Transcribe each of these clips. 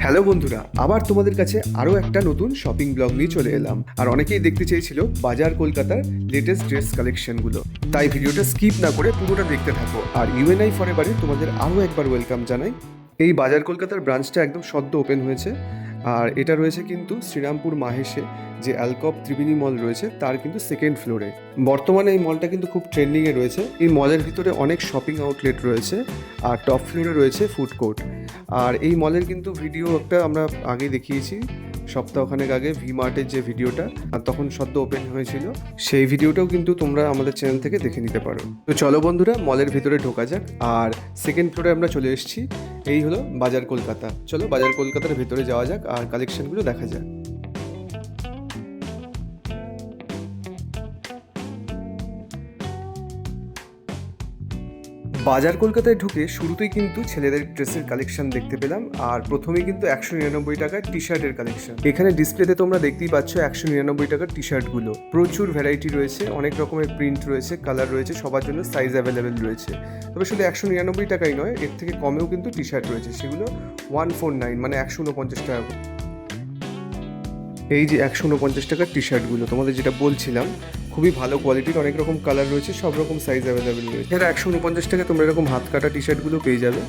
Hello বন্ধুরা, আবার তোমাদের কাছে আরও একটা নতুন শপিং ব্লগ নিয়ে চলে এলাম। আর অনেকেই দেখতে চেয়েছিল বাজার কলকাতার লেটেস্ট ড্রেস কালেকশনগুলো, তাই ভিডিওটা স্কিপ না করে পুরোটা দেখতে থাকো। আর ইউএনআই ফরএভারে তোমাদের আরও একবার ওয়েলকাম জানাই। এই বাজার কলকাতার ব্রাঞ্চটা একদম সদ্য ওপেন হয়েছে, আর এটা রয়েছে কিন্তু শ্রীরামপুর মাহেশে যে অ্যালকপ ত্রিবেণী মল রয়েছে তার কিন্তু সেকেন্ড ফ্লোরে। বর্তমানে এই মলটা কিন্তু খুব ট্রেন্ডিংয়ে রয়েছে। এই মলের ভিতরে অনেক শপিং আউটলেট রয়েছে, আর টপ ফ্লোরে রয়েছে ফুড কোর্ট। আর এই মলের কিন্তু ভিডিও একটা আমরা আগে দেখিয়েছি সপ্তাহখানেক আগে, ভি মার্টের যে ভিডিওটা, আর তখন সদ্য ওপেন হয়েছিল, সেই ভিডিওটাও কিন্তু তোমরা আমাদের চ্যানেল থেকে দেখে নিতে পারো। তো চলো বন্ধুরা, মলের ভিতরে ঢোকা যাক। আর সেকেন্ড ফ্লোরে আমরা চলে এসেছি। এই হলো বাজার কলকাতা। চলো বাজার কলকাতার ভিতরে যাওয়া যাক আর কালেকশনগুলো দেখা যাক। বাজার কলকাতায় ঢুকে শুরুতেই কিন্তু ছেলেদের ড্রেসের কালেকশন দেখতে পেলাম। আর প্রথমেই কিন্তু 199 টাকার টি শার্টের কালেকশন। এখানে ডিসপ্লেতে তোমরা দেখতেই পাচ্ছ 199 টাকার টি শার্টগুলো। প্রচুর ভ্যারাইটি রয়েছে, অনেক রকমের প্রিন্ট রয়েছে, কালার রয়েছে, সবার জন্য সাইজ অ্যাভেলেবেল রয়েছে। তবে শুধু 199 টাকাই নয়, এর থেকে কমেও কিন্তু টি শার্ট রয়েছে, সেগুলো 149 মানে 149 টাকা। এই যে 149 টাকার টি শার্টগুলো তোমাদের যেটা বলছিলাম, খুবই ভালো কোয়ালিটির, অনেক রকম কালার রয়েছে, সব রকম সাইজ অ্যাভেলেবেল রয়েছে। এখানে 149 টাকায় তোমরা এরকম হাত কাটা টি শার্টগুলো পেয়ে যাবে।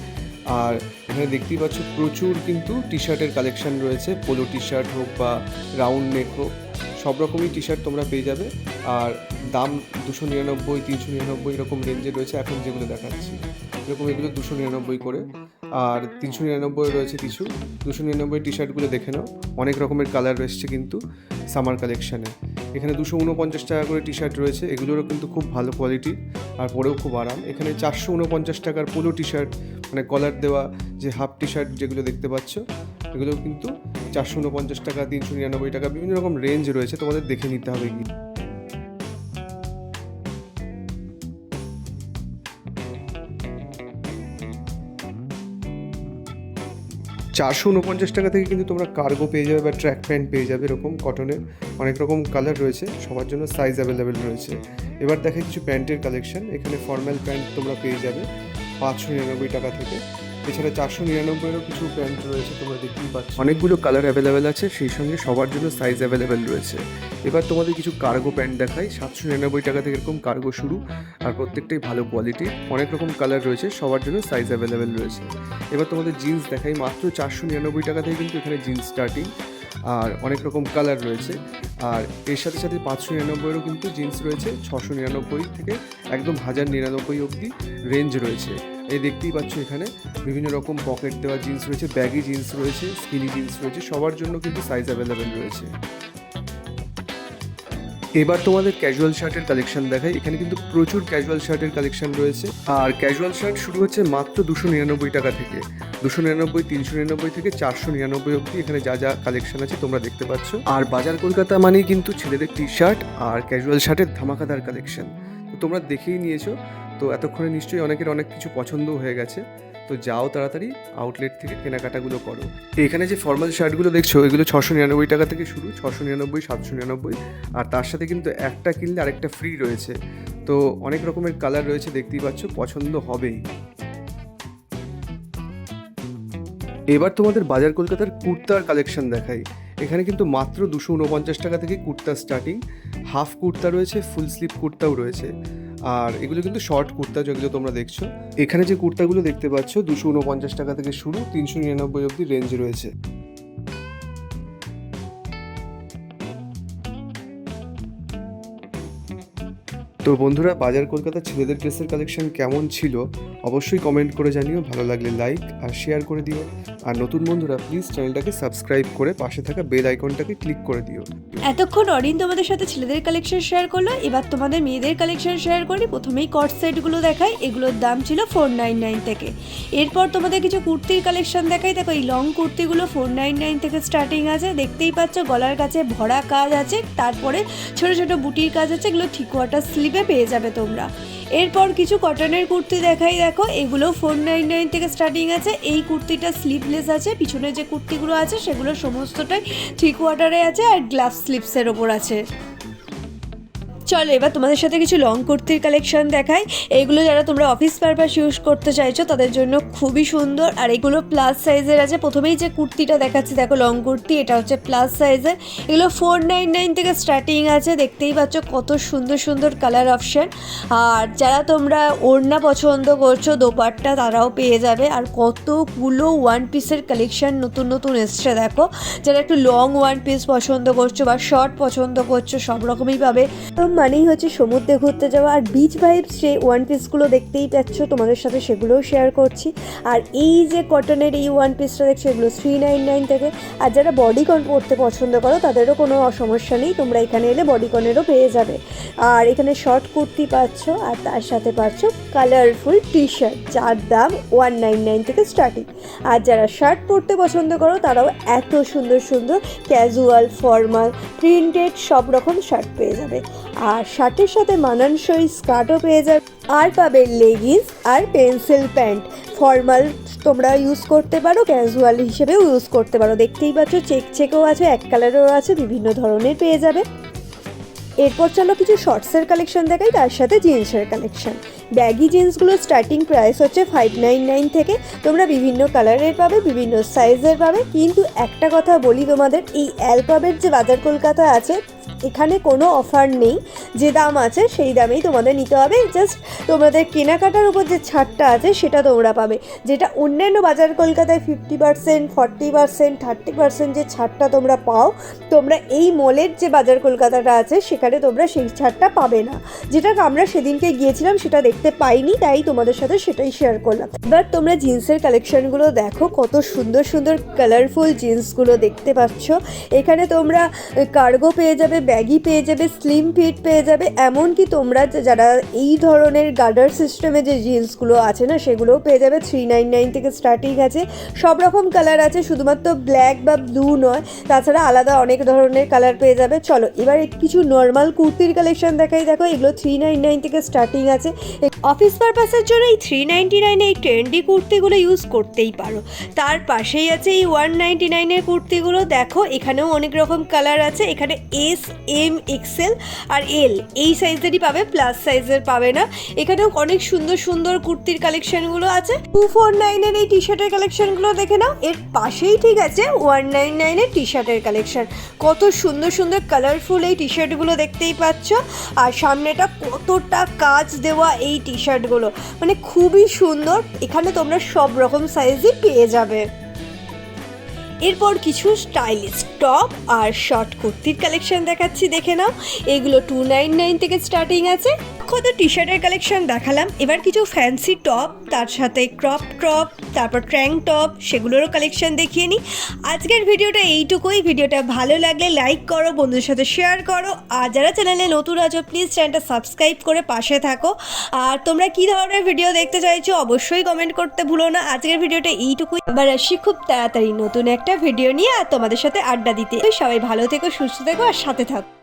আর এখানে দেখতেই পাচ্ছ প্রচুর কিন্তু টি শার্টের কালেকশন রয়েছে, পোলো টি শার্ট হোক বা রাউন্ড নেক হোক, সব রকমই টি শার্ট তোমরা পেয়ে যাবে। আর দাম 299, 399 এরকম রেঞ্জে রয়েছে। এখন যেগুলো দেখাচ্ছি এরকম, এগুলো 299 করে, আর 399 রয়েছে কিছু। 299 টি শার্টগুলো দেখে নাও, অনেক রকমের কালার এসছে কিন্তু সামার কালেকশানে। এখানে 249 টাকা করে টি শার্ট রয়েছে, এগুলোরও কিন্তু খুব ভালো কোয়ালিটি আর পরেও খুব আরাম। এখানে 449 টাকার পোলো টি শার্ট, মানে কলার দেওয়া যে হাফ টি শার্ট যেগুলো দেখতে পাচ্ছ, এগুলোও কিন্তু 449 টাকা, 399 টাকা, বিভিন্ন রকম রেঞ্জ রয়েছে, তোমাদের দেখে নিতে হবে কি। 449 টাকা থেকে কিন্তু তোমরা কার্গো পেয়ে যাবে বা ট্র্যাক প্যান্ট পেয়ে যাবে, এরকম কটনের অনেক রকম কালার রয়েছে, সবার জন্য সাইজ অ্যাভেলেবেল রয়েছে। এবার দেখে কিছু প্যান্টের কালেকশন। এখানে ফর্মাল প্যান্ট তোমরা পেয়ে যাবে 599 টাকা থেকে। এছাড়া 499-এরও কিছু প্যান্ট রয়েছে, তোমরা দেখতেই পাচ্ছ অনেকগুলো কালার অ্যাভেলেবেল আছে, সেই সঙ্গে সবার জন্য সাইজ অ্যাভেলেবেল রয়েছে। এবার তোমাদের কিছু কার্গো প্যান্ট দেখাই। 799 টাকা থেকে এরকম কার্গো শুরু, আর প্রত্যেকটাই ভালো কোয়ালিটির, অনেক রকম কালার রয়েছে, সবার জন্য সাইজ অ্যাভেলেবেল রয়েছে। এবার তোমাদের জিন্স দেখাই। মাত্র 499 টাকা থেকে কিন্তু এখানে জিন্স স্টার্টিং, আর অনেক রকম কালার রয়েছে। আর এর সাথে সাথে 599-এরও কিন্তু জিন্স রয়েছে, 699 থেকে একদম 1099 অবধি রেঞ্জ রয়েছে। এই দেখতেই পাচ্ছ এখানে বিভিন্ন রকম পকেট দেওয়া জিন্স রয়েছে, ব্যাগি জিন্স রয়েছে, স্কিনি জিন্স রয়েছে, সবার জন্য কিন্তু সাইজ অ্যাভেলেবেল রয়েছে। এবার তোমাদের ক্যাজুয়াল শার্টের কালেকশন দেখাই। এখানে কিন্তু প্রচুর ক্যাজুয়াল শার্টের কালেকশন রয়েছে, আর ক্যাজুয়াল শার্ট শুরু হচ্ছে মাত্র 299 টাকা থেকে। 299, 399 থেকে 499 অবধি এখানে যা যা কালেকশন আছে তোমরা দেখতে পাচ্ছ। আর বাজার কলকাতা মানেই কিন্তু ছেলেদের টি শার্ট আর ক্যাজুয়াল শার্টের ধামাকাদার কালেকশন, তো তোমরা দেখেই নিয়েছো। তো এতক্ষণে নিশ্চয়ই অনেকের অনেক কিছু পছন্দও হয়ে গেছে, তো যাও তাড়াতাড়ি আউটলেট থেকে কেনাকাটাগুলো করো। এখানে যে ফর্মাল শার্টগুলো দেখছো, এগুলো 699 টাকা থেকে শুরু, 699, 799, আর তার সাথে কিন্তু একটা কিনলে আরেকটা ফ্রি রয়েছে। তো অনেক রকমের কালার রয়েছে, দেখতেই পাচ্ছ, পছন্দ হবেই। এবার তোমাদের বাজার কলকাতার কুর্তার কালেকশন দেখাই। এখানে কিন্তু মাত্র 249 টাকা থেকে কুর্তা স্টার্টিং। হাফ কুর্তা রয়েছে, ফুল স্লিভ কুর্তাও রয়েছে, আর এগুলো কিন্তু শর্ট কুর্তা যেগুলো তোমরা দেখছো। এখানে যে কুর্তাগুলো দেখতে পাচ্ছ 249 টাকা থেকে শুরু, 399 অবধি রেঞ্জ রয়েছে। তো বন্ধুরা, বাজার কলকাতা ছেলেদের ড্রেসের কালেকশন কেমন ছিল অবশ্যই কমেন্ট করে জানিও। ভালো লাগলে লাইক আর শেয়ার করে দিও। আর নতুন বন্ধুরা প্লিজ চ্যানেলটাকে সাবস্ক্রাইব করে পাশে থাকা বেল আইকনটাকে ক্লিক করে দিও। এতক্ষণ অরিন তোমাদের সাথে ছেলেদের কালেকশন শেয়ার করলো, এবার তোমাদের মেয়েদের কালেকশন শেয়ার করি। প্রথমেই কট সেটগুলো দেখাই, এগুলোর দাম ছিল 499 থেকে। এরপর তোমাদের কিছু কুর্তির কালেকশন দেখাই। দেখো এই লং কুর্তিগুলো 499 থেকে স্টার্টিং আছে, দেখতেই পাচ্ছ গলার কাছে ভরা কাজ আছে, তারপরে ছোট ছোট বুটির কাজ আছে, এগুলো ঠিক ওয়াটার স্লিভে পেয়ে যাবে তোমরা। এরপর কিছু কটনের কুর্তি দেখাই। দেখো এগুলো 499 থেকে স্টার্টিং আছে। এই কুর্তিটা স্লিভলেস আছে, পিছনে যে কুর্তিগুলো আছে সেগুলো সমস্তটাই থ্রি কোয়ার্টারে আছে আর গ্লাভ স্লিভসের ওপর আছে। চলো এবার তোমাদের সাথে কিছু লং কুর্তির কালেকশন দেখাই। এগুলো যারা তোমরা অফিস পারপাস ইউজ করতে চাইছো তাদের জন্য খুবই সুন্দর। আর এগুলো প্লাস সাইজের আছে। প্রথমেই যে কুর্তিটা দেখাচ্ছি দেখো লং কুর্তি, এটা হচ্ছে প্লাস সাইজের। এগুলো 499 থেকে স্টার্টিং আছে। দেখতেই পাচ্ছ কত সুন্দর সুন্দর কালার অপশান। আর যারা তোমরা ওড়না পছন্দ করছো দোপাট্টা তারাও পেয়ে যাবে। আর কতগুলো ওয়ান পিসের কালেকশন নতুন নতুন এসছে দেখো। যারা একটু লং ওয়ান পিস পছন্দ করছো বা শর্ট পছন্দ করছো সব রকমই পাবে। মানেই হচ্ছে সমুদ্রে ঘুরতে যাওয়া। আর বিচ ভাইবস যে ওয়ান পিসগুলো দেখতেই পাচ্ছ তোমাদের সাথে সেগুলোও শেয়ার করছি। আর এই যে কটনের এই ওয়ান পিসটা দেখছো এগুলো 399 থেকে। আর যারা বডিকন পরতে পছন্দ করো তাদেরও কোনো সমস্যা নেই, তোমরা এখানে এলে বডিকনেরও পেয়ে যাবে। আর এখানে শর্ট কুর্তি পাচ্ছ আর তার সাথে পাচ্ছ কালারফুল টি শার্ট যার দাম 199 থেকে স্টার্টিং। আর যারা শার্ট পরতে পছন্দ করো তারাও এত সুন্দর সুন্দর ক্যাজুয়াল, ফর্মাল, প্রিন্টেড সব রকম শার্ট পেয়ে যাবে। আর শার্টের সাথে মানানসই স্কার্টও পেয়ে যাবে। আর পাবে লেগিংস আর পেন্সিল প্যান্ট। ফর্মাল তোমরা ইউজ করতে পারো, ক্যাজুয়াল হিসেবেও ইউজ করতে পারো। দেখতেই পাচ্ছ চেকেও আছে, এক কালারেরও আছে, বিভিন্ন ধরনের পেয়ে যাবে। এরপর চলো কিছু শর্টসের কালেকশন দেখাই, তার সাথে জিন্সের কালেকশন। ব্যাগি জিন্সগুলো স্টার্টিং প্রাইস হচ্ছে 599 থেকে। তোমরা বিভিন্ন কালারের পাবে, বিভিন্ন সাইজের পাবে। কিন্তু একটা কথা বলি তোমাদের, এই অ্যালফাবেট যে বাজার কলকাতা আছে এখানে কোনো অফার নেই। যে দাম আছে সেই দামেই তোমাদের নিতে হবে। জাস্ট তোমাদের কেনাকাটার উপর যে ছাড়টা আছে সেটা তোমরা পাবে। যেটা অন্যান্য বাজার কলকাতায় 50%, 40%, 30% যে ছাড়টা তোমরা পাও, তোমরা এই মলের যে বাজার কলকাতাটা আছে সেখানে তোমরা সেই ছাড়টা পাবে না। যেটা আমরা সেদিনকে গিয়েছিলাম সেটা দেখতে পাইনি, তাই তোমাদের সাথে সেটাই শেয়ার করলাম। এবার তোমরা জিন্সের কালেকশনগুলো দেখো, কত সুন্দর সুন্দর কালারফুল জিন্সগুলো দেখতে পাচ্ছ। এখানে তোমরা কার্গো পেয়ে যাবে, ব্যাগি পেয়ে যাবে, স্লিম ফিট পেয়ে যাবে। এমনকি তোমরা যারা এই ধরনের গার্ডার সিস্টেমে যে জিন্সগুলো আছে না সেগুলোও পেয়ে যাবে। 399 থেকে স্টার্টিং আছে। সব রকম কালার আছে, শুধুমাত্র ব্ল্যাক বা ব্লু নয়, তাছাড়া আলাদা অনেক ধরনের কালার পেয়ে যাবে। চলো এবার কিছু নর্মাল কুর্তির কালেকশন দেখাই। দেখো এগুলো 399 থেকে স্টার্টিং আছে। অফিস পারপাসের জন্য এই 399 এই ট্রেন্ডি কুর্তিগুলো ইউজ করতেই পারো। তার পাশেই আছে এই 199 কুর্তিগুলো। দেখো এখানেও অনেক রকম কালার আছে। এখানে এস, এম, এক্সেল আর এল এই সাইজেরই পাবে, প্লাস সাইজের পাবে না। এখানেও অনেক সুন্দর সুন্দর কুর্তির কালেকশনগুলো আছে। 249 এই টি শার্টের কালেকশনগুলো দেখে নাও। এর পাশেই ঠিক আছে 199 টি শার্টের কালেকশন। কত সুন্দর সুন্দর কালারফুল এই টি শার্টগুলো দেখতেই পাচ্ছ। আর সামনেটা কতটা কাজ দেওয়া এই টি শার্টগুলো, মানে খুবই সুন্দর। এখানে তোমরা সব রকম সাইজই পেয়ে যাবে। এরপর কিছু স্টাইলিশ টপ আর শর্ট কুর্তির কালেকশন দেখাচ্ছি, দেখে নাও। এগুলো 299 থেকে স্টার্টিং আছে। কত টি শার্টের কালেকশন দেখালাম। এবার কিছু ফ্যান্সি টপ, তার সাথে ক্রপ টপ, তারপর ট্র্যাঙ্ক টপ, সেগুলোরও কালেকশন দেখিয়ে নিই। আজকের ভিডিওটা এইটুকুই। ভিডিওটা ভালো লাগলে লাইক করো, বন্ধুদের সাথে শেয়ার করো। আর যারা চ্যানেলে নতুন আছো প্লিজ চ্যানেলটা সাবস্ক্রাইব করে পাশে থাকো। আর তোমরা কী ধরনের ভিডিও দেখতে চাইছো অবশ্যই কমেন্ট করতে ভুলো না। আজকের ভিডিওটা এইটুকুই। আবার আসি খুব তাড়াতাড়ি নতুন একটা ভিডিও নিয়ে আর তোমাদের সাথে আড্ডা দিতে। সবাই ভালো থেকো, সুস্থ থেকো আর সাথে থাকো।